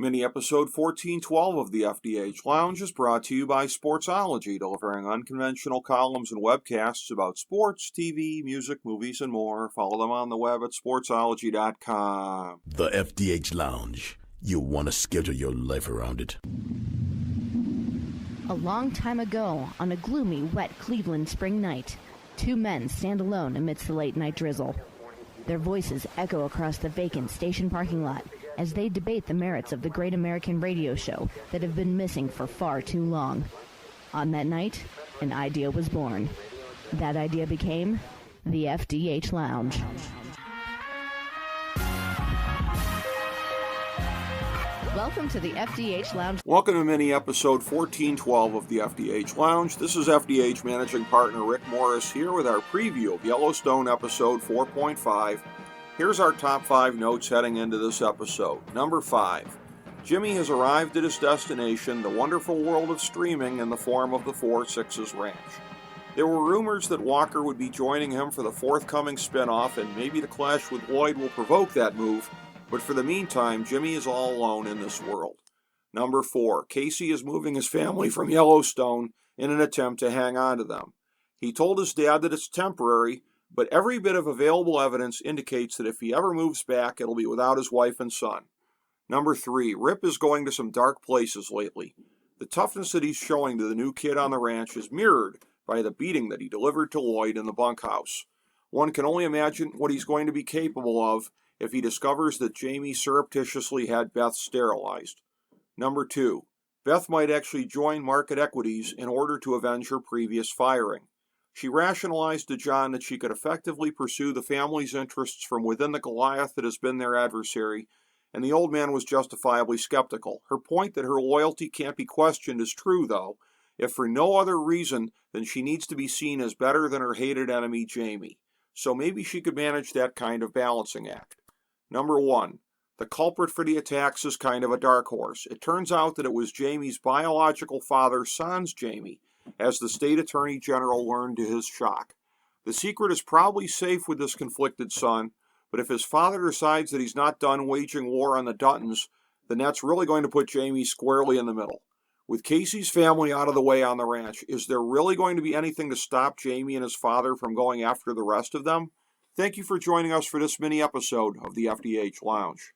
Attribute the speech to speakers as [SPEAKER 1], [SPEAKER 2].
[SPEAKER 1] Mini episode 1412 of the FDH Lounge is brought to you by Sportsology, delivering unconventional columns and webcasts about sports, TV, music, movies, and more. Follow them on the web at sportsology.com.
[SPEAKER 2] The FDH Lounge. You'll want to schedule your life around it.
[SPEAKER 3] A long time ago, on a gloomy, wet Cleveland spring night, two men stand alone amidst the late-night drizzle. Their voices echo across the vacant station parking lot as they debate the merits of the great American radio show that have been missing for far too long. On that night, an idea was born. That idea became the FDH Lounge. Welcome to the FDH Lounge.
[SPEAKER 1] Welcome to mini episode 1412 of the FDH Lounge. This is FDH Managing Partner Rick Morris here with our preview of Yellowstone episode 4.5. Here's our top 5 notes heading into this episode. Number 5. Jimmy has arrived at his destination, the wonderful world of streaming in the form of the Four Sixes Ranch. There were rumors that Walker would be joining him for the forthcoming spinoff, and maybe the clash with Lloyd will provoke that move, but for the meantime, Jimmy is all alone in this world. Number 4. Casey is moving his family from Yellowstone in an attempt to hang on to them. He told his dad that it's temporary, but every bit of available evidence indicates that if he ever moves back, it'll be without his wife and son. Number 3. Rip is going to some dark places lately. The toughness that he's showing to the new kid on the ranch is mirrored by the beating that he delivered to Lloyd in the bunkhouse. One can only imagine what he's going to be capable of if he discovers that Jamie surreptitiously had Beth sterilized. Number 2. Beth might actually join Market Equities in order to avenge her previous firing. She rationalized to John that she could effectively pursue the family's interests from within the Goliath that has been their adversary, and the old man was justifiably skeptical. Her point that her loyalty can't be questioned is true, though, if for no other reason than she needs to be seen as better than her hated enemy, Jamie. So maybe she could manage that kind of balancing act. Number 1. The culprit for the attacks is kind of a dark horse. It turns out that it was Jamie's biological father, sans Jamie, as the state attorney general learned to his shock. The secret is probably safe with this conflicted son, but if his father decides that he's not done waging war on the Duttons, then that's really going to put Jamie squarely in the middle. With Casey's family out of the way on the ranch, is there really going to be anything to stop Jamie and his father from going after the rest of them? Thank you for joining us for this mini episode of the FDH Lounge.